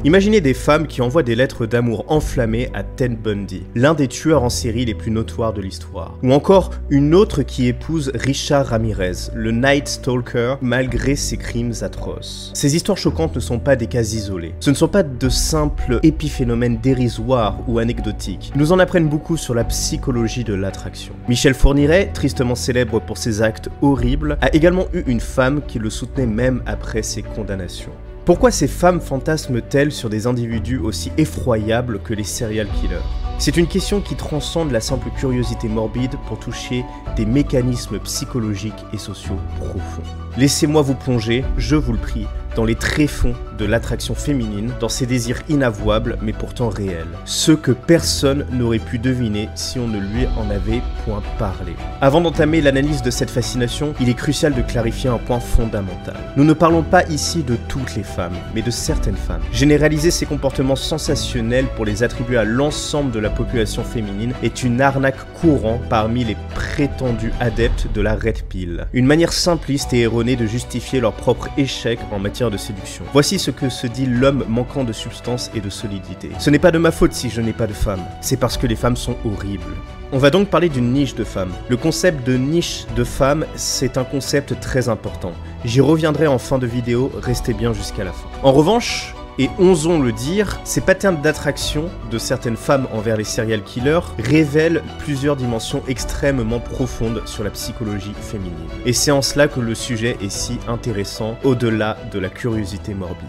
Imaginez des femmes qui envoient des lettres d'amour enflammées à Ted Bundy, l'un des tueurs en série les plus notoires de l'histoire. Ou encore une autre qui épouse Richard Ramirez, le Night Stalker, malgré ses crimes atroces. Ces histoires choquantes ne sont pas des cas isolés. Ce ne sont pas de simples épiphénomènes dérisoires ou anecdotiques. Ils nous en apprennent beaucoup sur la psychologie de l'attraction. Michel Fourniret, tristement célèbre pour ses actes horribles, a également eu une femme qui le soutenait même après ses condamnations. Pourquoi ces femmes fantasment-elles sur des individus aussi effroyables que les serial killers? C'est une question qui transcende la simple curiosité morbide pour toucher des mécanismes psychologiques et sociaux profonds. Laissez-moi vous plonger, je vous le prie, dans les tréfonds de l'attraction féminine, dans ses désirs inavouables mais pourtant réels. Ceux que personne n'aurait pu deviner si on ne lui en avait point parlé. Avant d'entamer l'analyse de cette fascination, il est crucial de clarifier un point fondamental. Nous ne parlons pas ici de toutes les femmes, mais de certaines femmes. Généraliser ces comportements sensationnels pour les attribuer à l'ensemble de la population féminine est une arnaque courante parmi les prétendus adeptes de la Red Pill. Une manière simpliste et erronée de justifier leur propre échec en matière de séduction. Voici ce que se dit l'homme manquant de substance et de solidité. Ce n'est pas de ma faute si je n'ai pas de femme, c'est parce que les femmes sont horribles. On va donc parler d'une niche de femmes. Le concept de niche de femmes, c'est un concept très important. J'y reviendrai en fin de vidéo, restez bien jusqu'à la fin. En revanche, et osons le dire, ces patterns d'attraction de certaines femmes envers les serial killers révèlent plusieurs dimensions extrêmement profondes sur la psychologie féminine. Et c'est en cela que le sujet est si intéressant, au-delà de la curiosité morbide.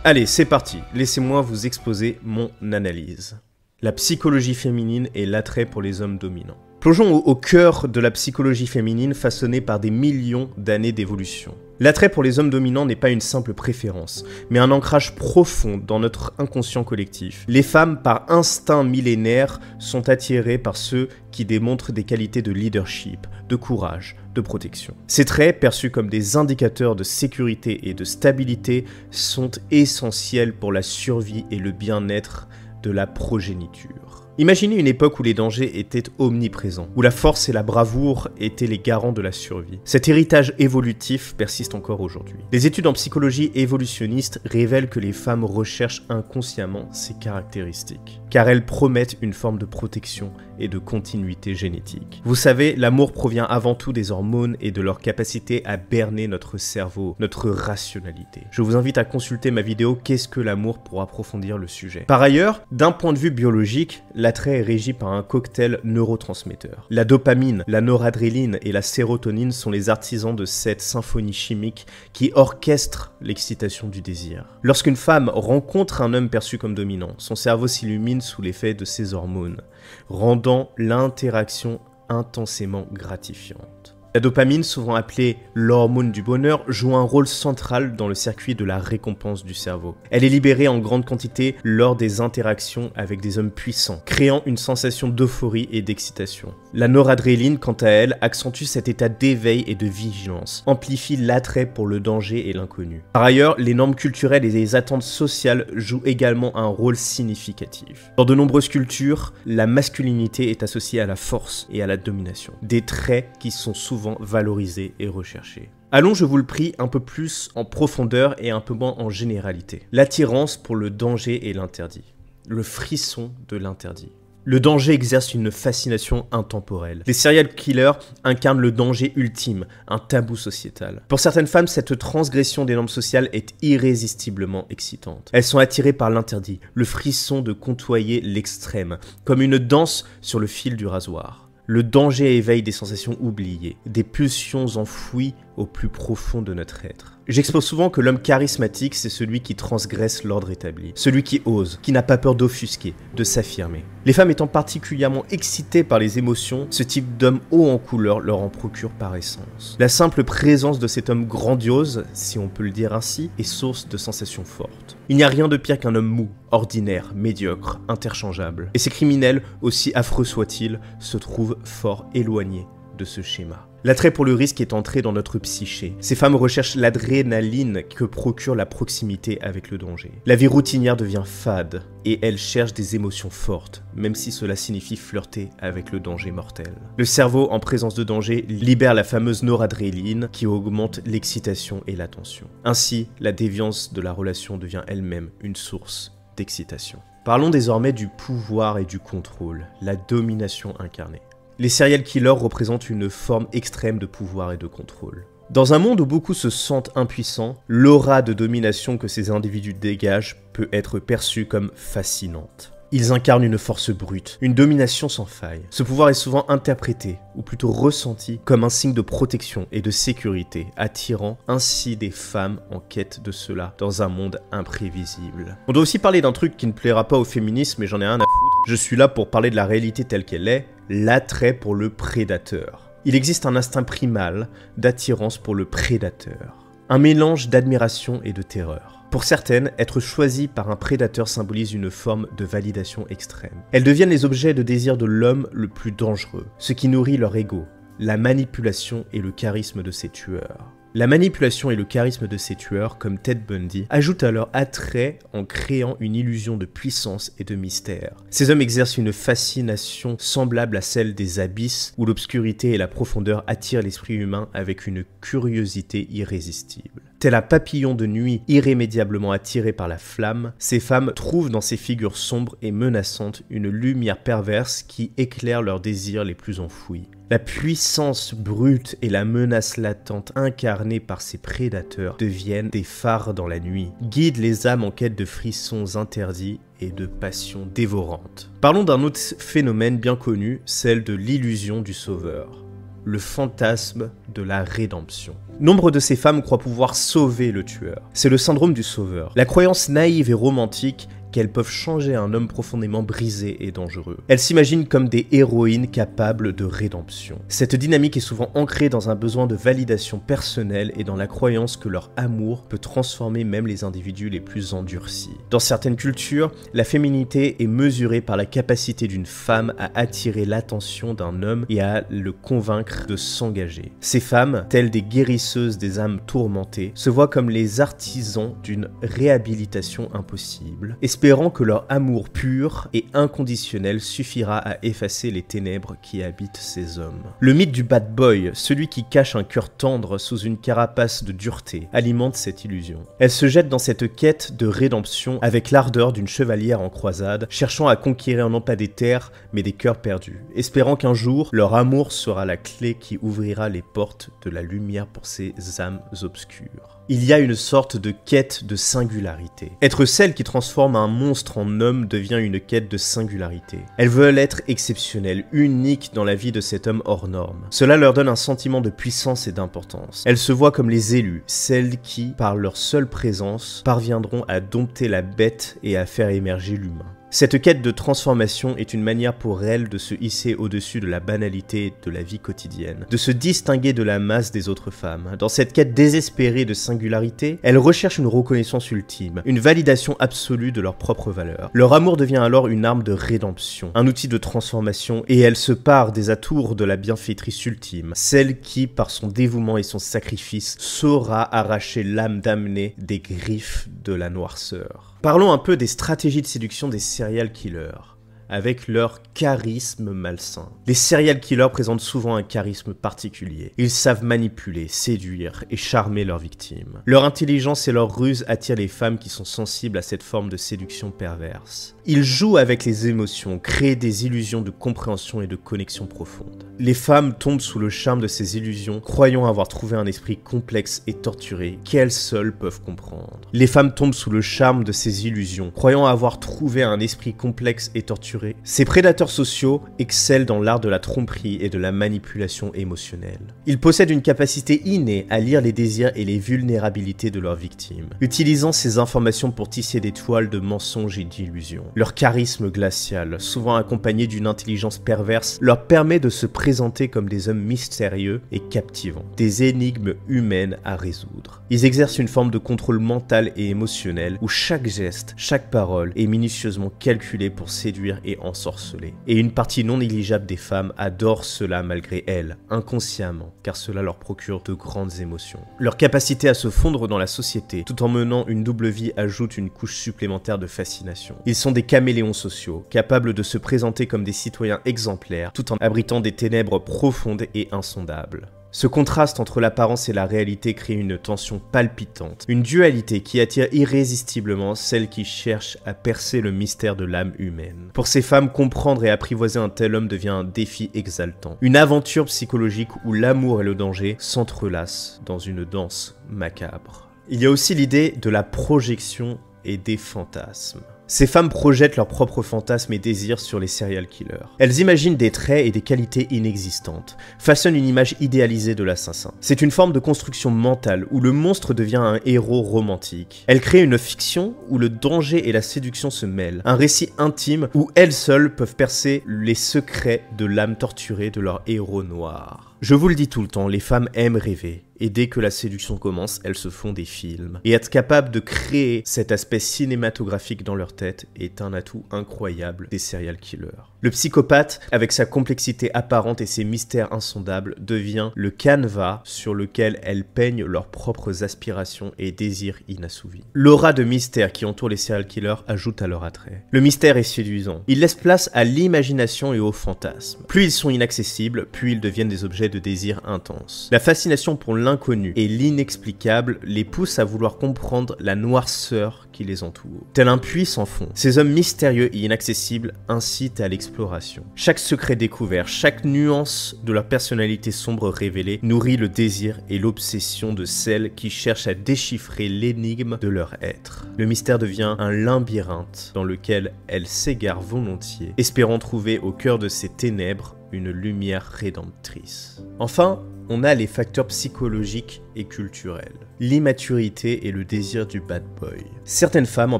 Allez, c'est parti, laissez-moi vous exposer mon analyse. La psychologie féminine et l'attrait pour les hommes dominants. Plongeons au cœur de la psychologie féminine façonnée par des millions d'années d'évolution. L'attrait pour les hommes dominants n'est pas une simple préférence, mais un ancrage profond dans notre inconscient collectif. Les femmes, par instinct millénaire, sont attirées par ceux qui démontrent des qualités de leadership, de courage, de protection. Ces traits, perçus comme des indicateurs de sécurité et de stabilité, sont essentiels pour la survie et le bien-être de la progéniture. Imaginez une époque où les dangers étaient omniprésents, où la force et la bravoure étaient les garants de la survie. Cet héritage évolutif persiste encore aujourd'hui. Les études en psychologie évolutionniste révèlent que les femmes recherchent inconsciemment ces caractéristiques, car elles promettent une forme de protection et de continuité génétique. Vous savez, l'amour provient avant tout des hormones et de leur capacité à berner notre cerveau, notre rationalité. Je vous invite à consulter ma vidéo « Qu'est-ce que l'amour ?» pour approfondir le sujet. Par ailleurs, d'un point de vue biologique, l'attrait est régi par un cocktail neurotransmetteur. La dopamine, la noradrénaline et la sérotonine sont les artisans de cette symphonie chimique qui orchestre l'excitation du désir. Lorsqu'une femme rencontre un homme perçu comme dominant, son cerveau s'illumine sous l'effet de ces hormones, rendant l'interaction intensément gratifiante. La dopamine, souvent appelée l'hormone du bonheur, joue un rôle central dans le circuit de la récompense du cerveau. Elle est libérée en grande quantité lors des interactions avec des hommes puissants, créant une sensation d'euphorie et d'excitation. La noradrénaline, quant à elle, accentue cet état d'éveil et de vigilance, amplifie l'attrait pour le danger et l'inconnu. Par ailleurs, les normes culturelles et les attentes sociales jouent également un rôle significatif. Dans de nombreuses cultures, la masculinité est associée à la force et à la domination, des traits qui sont souvent valorisés et recherchés. Allons, je vous le prie, un peu plus en profondeur et un peu moins en généralité. L'attirance pour le danger et l'interdit. Le frisson de l'interdit. Le danger exerce une fascination intemporelle. Les serial killers incarnent le danger ultime, un tabou sociétal. Pour certaines femmes, cette transgression des normes sociales est irrésistiblement excitante. Elles sont attirées par l'interdit, le frisson de côtoyer l'extrême, comme une danse sur le fil du rasoir. Le danger éveille des sensations oubliées, des pulsions enfouies au plus profond de notre être. J'expose souvent que l'homme charismatique, c'est celui qui transgresse l'ordre établi, celui qui ose, qui n'a pas peur d'offusquer, de s'affirmer. Les femmes étant particulièrement excitées par les émotions, ce type d'homme haut en couleur leur en procure par essence. La simple présence de cet homme grandiose, si on peut le dire ainsi, est source de sensations fortes. Il n'y a rien de pire qu'un homme mou, ordinaire, médiocre, interchangeable. Et ces criminels, aussi affreux soient-ils, se trouvent fort éloignés de ce schéma. L'attrait pour le risque est entré dans notre psyché. Ces femmes recherchent l'adrénaline que procure la proximité avec le danger. La vie routinière devient fade et elles cherchent des émotions fortes, même si cela signifie flirter avec le danger mortel. Le cerveau, en présence de danger, libère la fameuse noradrénaline qui augmente l'excitation et l'attention. Ainsi, la déviance de la relation devient elle-même une source d'excitation. Parlons désormais du pouvoir et du contrôle, la domination incarnée. Les serial killers représentent une forme extrême de pouvoir et de contrôle. Dans un monde où beaucoup se sentent impuissants, l'aura de domination que ces individus dégagent peut être perçue comme fascinante. Ils incarnent une force brute, une domination sans faille. Ce pouvoir est souvent interprété, ou plutôt ressenti, comme un signe de protection et de sécurité, attirant ainsi des femmes en quête de cela dans un monde imprévisible. On doit aussi parler d'un truc qui ne plaira pas au féminisme, mais j'en ai rien à foutre. Je suis là pour parler de la réalité telle qu'elle est, l'attrait pour le prédateur. Il existe un instinct primal d'attirance pour le prédateur. Un mélange d'admiration et de terreur. Pour certaines, être choisi par un prédateur symbolise une forme de validation extrême. Elles deviennent les objets de désir de l'homme le plus dangereux, ce qui nourrit leur ego, la manipulation et le charisme de ces tueurs. La manipulation et le charisme de ces tueurs, comme Ted Bundy, ajoutent à leur attrait en créant une illusion de puissance et de mystère. Ces hommes exercent une fascination semblable à celle des abysses, où l'obscurité et la profondeur attirent l'esprit humain avec une curiosité irrésistible. Tel un papillon de nuit irrémédiablement attiré par la flamme, ces femmes trouvent dans ces figures sombres et menaçantes une lumière perverse qui éclaire leurs désirs les plus enfouis. La puissance brute et la menace latente incarnée par ces prédateurs deviennent des phares dans la nuit, guident les âmes en quête de frissons interdits et de passions dévorantes. Parlons d'un autre phénomène bien connu, celle de l'illusion du sauveur. Le fantasme de la rédemption. Nombre de ces femmes croient pouvoir sauver le tueur. C'est le syndrome du sauveur. La croyance naïve et romantique qu'elles peuvent changer un homme profondément brisé et dangereux. Elles s'imaginent comme des héroïnes capables de rédemption. Cette dynamique est souvent ancrée dans un besoin de validation personnelle et dans la croyance que leur amour peut transformer même les individus les plus endurcis. Dans certaines cultures, la féminité est mesurée par la capacité d'une femme à attirer l'attention d'un homme et à le convaincre de s'engager. Ces femmes, telles des guérisseuses des âmes tourmentées, se voient comme les artisans d'une réhabilitation impossible, espérant que leur amour pur et inconditionnel suffira à effacer les ténèbres qui habitent ces hommes. Le mythe du bad boy, celui qui cache un cœur tendre sous une carapace de dureté, alimente cette illusion. Elle se jette dans cette quête de rédemption avec l'ardeur d'une chevalière en croisade, cherchant à conquérir non pas des terres, mais des cœurs perdus, espérant qu'un jour, leur amour sera la clé qui ouvrira les portes de la lumière pour ces âmes obscures. Il y a une sorte de quête de singularité. Être celle qui transforme un monstre en homme devient une quête de singularité. Elles veulent être exceptionnelles, uniques dans la vie de cet homme hors norme. Cela leur donne un sentiment de puissance et d'importance. Elles se voient comme les élus, celles qui, par leur seule présence, parviendront à dompter la bête et à faire émerger l'humain. Cette quête de transformation est une manière pour elles de se hisser au-dessus de la banalité de la vie quotidienne, de se distinguer de la masse des autres femmes. Dans cette quête désespérée de singularité, elles recherchent une reconnaissance ultime, une validation absolue de leur propre valeur. Leur amour devient alors une arme de rédemption, un outil de transformation, et elles se parent des atours de la bienfaitrice ultime, celle qui, par son dévouement et son sacrifice, saura arracher l'âme damnée des griffes de la noirceur. Parlons un peu des stratégies de séduction des serial killers, avec leur charisme malsain. Les serial killers présentent souvent un charisme particulier. Ils savent manipuler, séduire et charmer leurs victimes. Leur intelligence et leur ruse attirent les femmes qui sont sensibles à cette forme de séduction perverse. Ils jouent avec les émotions, créent des illusions de compréhension et de connexion profonde. Les femmes tombent sous le charme de ces illusions, croyant avoir trouvé un esprit complexe et torturé qu'elles seules peuvent comprendre. Les femmes tombent sous le charme de ces illusions, croyant avoir trouvé un esprit complexe et torturé. Ces prédateurs sociaux excellent dans l'art de la tromperie et de la manipulation émotionnelle. Ils possèdent une capacité innée à lire les désirs et les vulnérabilités de leurs victimes, utilisant ces informations pour tisser des toiles de mensonges et d'illusions. Leur charisme glacial, souvent accompagné d'une intelligence perverse, leur permet de se présenter comme des hommes mystérieux et captivants, des énigmes humaines à résoudre. Ils exercent une forme de contrôle mental et émotionnel où chaque geste, chaque parole est minutieusement calculé pour séduire et et ensorcelées. Et une partie non négligeable des femmes adore cela malgré elles, inconsciemment, car cela leur procure de grandes émotions. Leur capacité à se fondre dans la société, tout en menant une double vie, ajoute une couche supplémentaire de fascination. Ils sont des caméléons sociaux, capables de se présenter comme des citoyens exemplaires, tout en abritant des ténèbres profondes et insondables. Ce contraste entre l'apparence et la réalité crée une tension palpitante, une dualité qui attire irrésistiblement celles qui cherchent à percer le mystère de l'âme humaine. Pour ces femmes, comprendre et apprivoiser un tel homme devient un défi exaltant, une aventure psychologique où l'amour et le danger s'entrelacent dans une danse macabre. Il y a aussi l'idée de la projection et des fantasmes. Ces femmes projettent leurs propres fantasmes et désirs sur les serial killers. Elles imaginent des traits et des qualités inexistantes, façonnent une image idéalisée de l'assassin. C'est une forme de construction mentale où le monstre devient un héros romantique. Elles créent une fiction où le danger et la séduction se mêlent, un récit intime où elles seules peuvent percer les secrets de l'âme torturée de leur héros noir. Je vous le dis tout le temps, les femmes aiment rêver. Et dès que la séduction commence, elles se font des films. Et être capable de créer cet aspect cinématographique dans leur tête est un atout incroyable des serial killers. Le psychopathe, avec sa complexité apparente et ses mystères insondables, devient le canevas sur lequel elles peignent leurs propres aspirations et désirs inassouvis. L'aura de mystère qui entoure les serial killers ajoute à leur attrait. Le mystère est séduisant. Il laisse place à l'imagination et au fantasme. Plus ils sont inaccessibles, plus ils deviennent des objets de désir intense. La fascination pour l'inconnu et l'inexplicable les pousse à vouloir comprendre la noirceur qui les entoure. Tel un puits sans fond, ces hommes mystérieux et inaccessibles incitent à l'exploration. Chaque secret découvert, chaque nuance de leur personnalité sombre révélée nourrit le désir et l'obsession de celles qui cherchent à déchiffrer l'énigme de leur être. Le mystère devient un labyrinthe dans lequel elles s'égarent volontiers, espérant trouver au cœur de ces ténèbres une lumière rédemptrice. Enfin, on a les facteurs psychologiques et culturels. L'immaturité et le désir du bad boy. Certaines femmes, en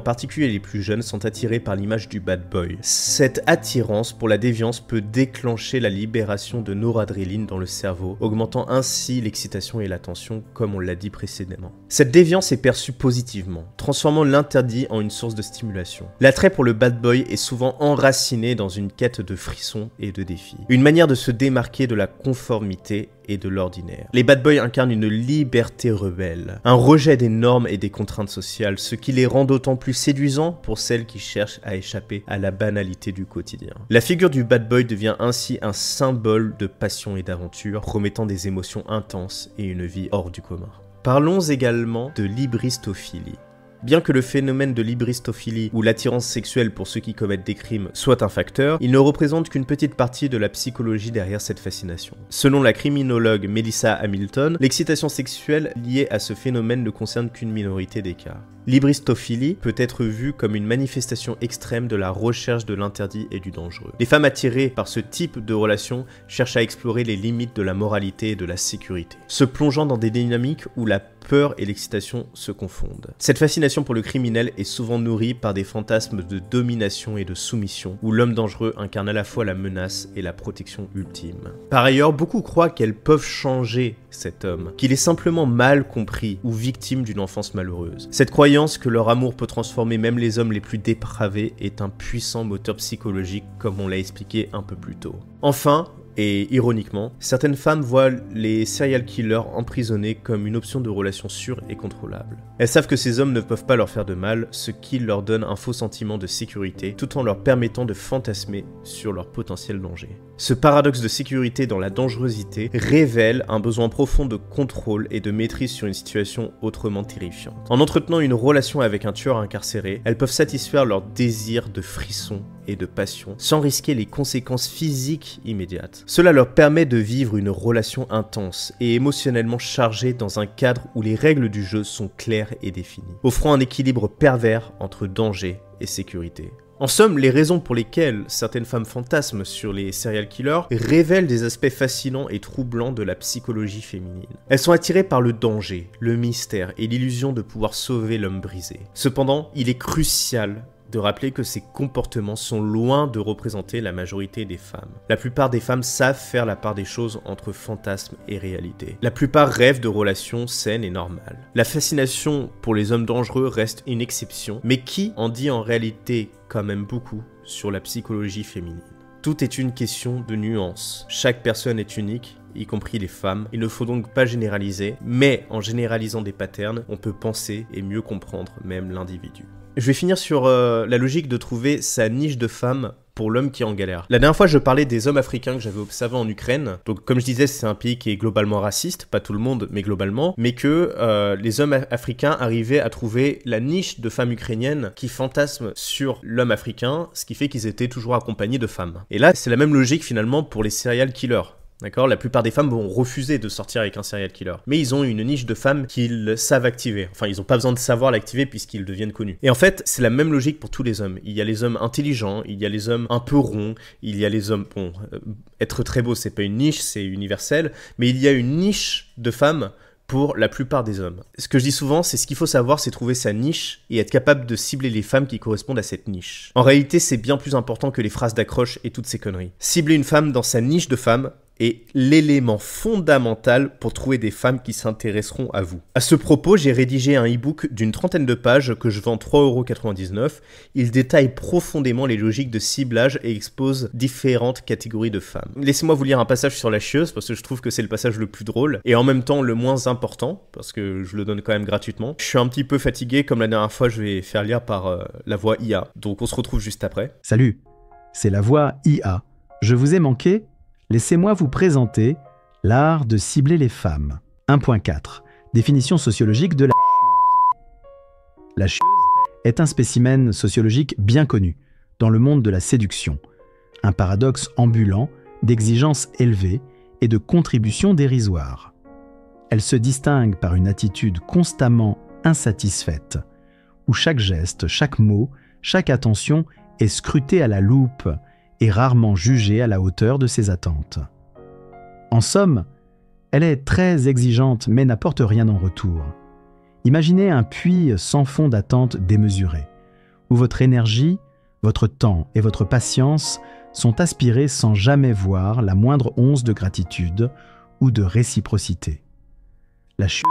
particulier les plus jeunes, sont attirées par l'image du bad boy. Cette attirance pour la déviance peut déclencher la libération de noradrénaline dans le cerveau, augmentant ainsi l'excitation et l'attention, comme on l'a dit précédemment. Cette déviance est perçue positivement, transformant l'interdit en une source de stimulation. L'attrait pour le bad boy est souvent enraciné dans une quête de frissons et de défis. Une manière de se démarquer de la conformité et de l'ordinaire. Les bad boys incarnent une liberté rebelle, un rejet des normes et des contraintes sociales, ce qui les rend d'autant plus séduisants pour celles qui cherchent à échapper à la banalité du quotidien. La figure du bad boy devient ainsi un symbole de passion et d'aventure, promettant des émotions intenses et une vie hors du commun. Parlons également de l'hybristophilie. Bien que le phénomène de l'hybristophilie ou l'attirance sexuelle pour ceux qui commettent des crimes soit un facteur, il ne représente qu'une petite partie de la psychologie derrière cette fascination. Selon la criminologue Melissa Hamilton, l'excitation sexuelle liée à ce phénomène ne concerne qu'une minorité des cas. L'hybristophilie peut être vue comme une manifestation extrême de la recherche de l'interdit et du dangereux. Les femmes attirées par ce type de relation cherchent à explorer les limites de la moralité et de la sécurité, se plongeant dans des dynamiques où la peur et l'excitation se confondent. Cette fascination pour le criminel est souvent nourrie par des fantasmes de domination et de soumission, où l'homme dangereux incarne à la fois la menace et la protection ultime. Par ailleurs, beaucoup croient qu'elles peuvent changer cet homme, qu'il est simplement mal compris ou victime d'une enfance malheureuse. Cette croyance que leur amour peut transformer même les hommes les plus dépravés est un puissant moteur psychologique, comme on l'a expliqué un peu plus tôt. Enfin, et ironiquement, certaines femmes voient les serial killers emprisonnés comme une option de relation sûre et contrôlable. Elles savent que ces hommes ne peuvent pas leur faire de mal, ce qui leur donne un faux sentiment de sécurité, tout en leur permettant de fantasmer sur leur potentiel danger. Ce paradoxe de sécurité dans la dangerosité révèle un besoin profond de contrôle et de maîtrise sur une situation autrement terrifiante. En entretenant une relation avec un tueur incarcéré, elles peuvent satisfaire leur désir de frisson et de passion, sans risquer les conséquences physiques immédiates. Cela leur permet de vivre une relation intense et émotionnellement chargée dans un cadre où les règles du jeu sont claires et définies, offrant un équilibre pervers entre danger et sécurité. En somme, les raisons pour lesquelles certaines femmes fantasment sur les serial killers révèlent des aspects fascinants et troublants de la psychologie féminine. Elles sont attirées par le danger, le mystère et l'illusion de pouvoir sauver l'homme brisé. Cependant, il est crucial de rappeler que ces comportements sont loin de représenter la majorité des femmes. La plupart des femmes savent faire la part des choses entre fantasme et réalité. La plupart rêvent de relations saines et normales. La fascination pour les hommes dangereux reste une exception, mais qui en dit en réalité quand même beaucoup sur la psychologie féminine. Tout est une question de nuance. Chaque personne est unique, y compris les femmes. Il ne faut donc pas généraliser, mais en généralisant des patterns, on peut penser et mieux comprendre même l'individu. Je vais finir sur la logique de trouver sa niche de femme pour l'homme qui est en galère. La dernière fois, je parlais des hommes africains que j'avais observés en Ukraine. Donc, comme je disais, c'est un pays qui est globalement raciste, pas tout le monde, mais globalement, mais que les hommes africains arrivaient à trouver la niche de femmes ukrainiennes qui fantasment sur l'homme africain, ce qui fait qu'ils étaient toujours accompagnés de femmes. Et là, c'est la même logique finalement pour les serial killers. D'accord ? La plupart des femmes vont refuser de sortir avec un serial killer. Mais ils ont une niche de femmes qu'ils savent activer. Enfin, ils n'ont pas besoin de savoir l'activer puisqu'ils deviennent connus. Et en fait, c'est la même logique pour tous les hommes. Il y a les hommes intelligents, il y a les hommes un peu ronds, il y a les hommes... Bon, être très beau, c'est pas une niche, c'est universel. Mais il y a une niche de femmes pour la plupart des hommes. Ce que je dis souvent, c'est ce qu'il faut savoir, c'est trouver sa niche et être capable de cibler les femmes qui correspondent à cette niche. En réalité, c'est bien plus important que les phrases d'accroche et toutes ces conneries. Cibler une femme dans sa niche de femme est l'élément fondamental pour trouver des femmes qui s'intéresseront à vous. À ce propos, j'ai rédigé un e-book d'une 30aine de pages que je vends 3,99 €. Il détaille profondément les logiques de ciblage et expose différentes catégories de femmes. Laissez-moi vous lire un passage sur la chieuse parce que je trouve que c'est le passage le plus drôle et en même temps le moins important parce que je le donne quand même gratuitement. Je suis un petit peu fatigué, comme la dernière fois je vais faire lire par la voix IA. Donc on se retrouve juste après. Salut, c'est la voix IA. Je vous ai manqué ? Laissez-moi vous présenter l'art de cibler les femmes. 1.4. Définition sociologique de la chieuse. La chieuse est un spécimen sociologique bien connu dans le monde de la séduction. Un paradoxe ambulant d'exigences élevées et de contributions dérisoires. Elle se distingue par une attitude constamment insatisfaite, où chaque geste, chaque mot, chaque attention est scruté à la loupe et rarement jugée à la hauteur de ses attentes. En somme, elle est très exigeante mais n'apporte rien en retour. Imaginez un puits sans fond d'attente démesuré, où votre énergie, votre temps et votre patience sont aspirés sans jamais voir la moindre once de gratitude ou de réciprocité. La chieuse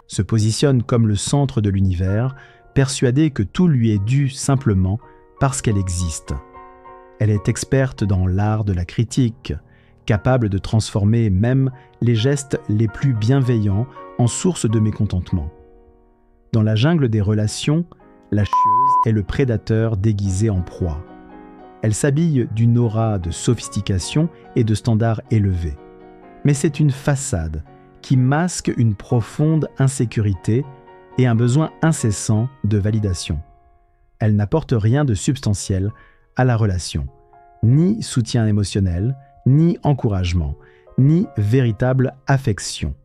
se positionne comme le centre de l'univers, persuadée que tout lui est dû simplement parce qu'elle existe. Elle est experte dans l'art de la critique, capable de transformer même les gestes les plus bienveillants en source de mécontentement. Dans la jungle des relations, la chieuse est le prédateur déguisé en proie. Elle s'habille d'une aura de sophistication et de standards élevés. Mais c'est une façade qui masque une profonde insécurité et un besoin incessant de validation. Elle n'apporte rien de substantiel à la relation, ni soutien émotionnel, ni encouragement, ni véritable affection.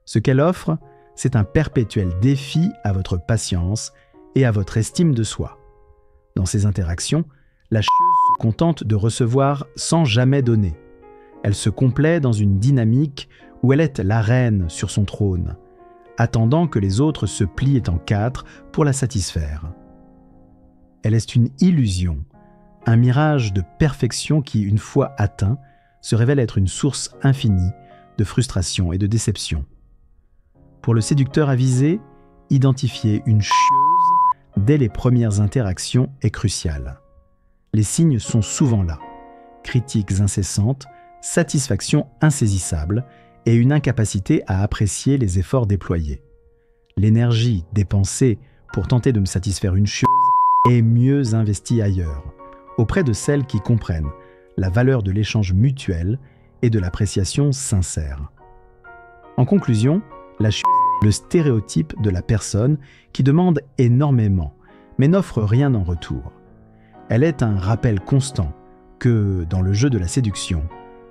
Ce qu'elle offre, c'est un perpétuel défi à votre patience et à votre estime de soi. Dans ces interactions, la chieuse se contente de recevoir sans jamais donner. Elle se complaît dans une dynamique où elle est la reine sur son trône, attendant que les autres se plient en quatre pour la satisfaire. Elle est une illusion, un mirage de perfection qui, une fois atteint, se révèle être une source infinie de frustration et de déception. Pour le séducteur avisé, identifier une chieuse dès les premières interactions est crucial. Les signes sont souvent là. Critiques incessantes, satisfaction insaisissable et une incapacité à apprécier les efforts déployés. L'énergie dépensée pour tenter de me satisfaire une chieuse est mieux investie ailleurs, auprès de celles qui comprennent la valeur de l'échange mutuel et de l'appréciation sincère. En conclusion, la chieuse est le stéréotype de la personne qui demande énormément, mais n'offre rien en retour. Elle est un rappel constant que, dans le jeu de la séduction,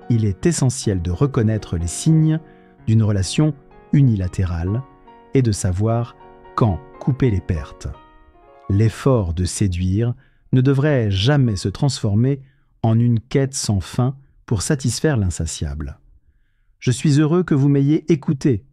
il est essentiel de reconnaître les signes d'une relation unilatérale et de savoir quand couper les pertes. L'effort de séduire ne devrait jamais se transformer en une quête sans fin pour satisfaire l'insatiable. Je suis heureux que vous m'ayez écouté.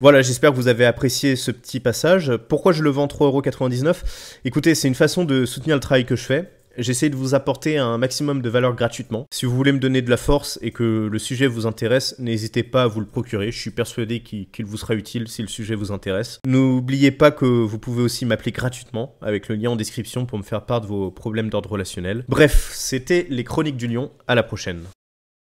Voilà, j'espère que vous avez apprécié ce petit passage. Pourquoi je le vends 3,99 €? Écoutez, c'est une façon de soutenir le travail que je fais. J'essaie de vous apporter un maximum de valeur gratuitement. Si vous voulez me donner de la force et que le sujet vous intéresse, n'hésitez pas à vous le procurer. Je suis persuadé qu'il vous sera utile si le sujet vous intéresse. N'oubliez pas que vous pouvez aussi m'appeler gratuitement avec le lien en description pour me faire part de vos problèmes d'ordre relationnel. Bref, c'était les Chroniques du Lion. À la prochaine.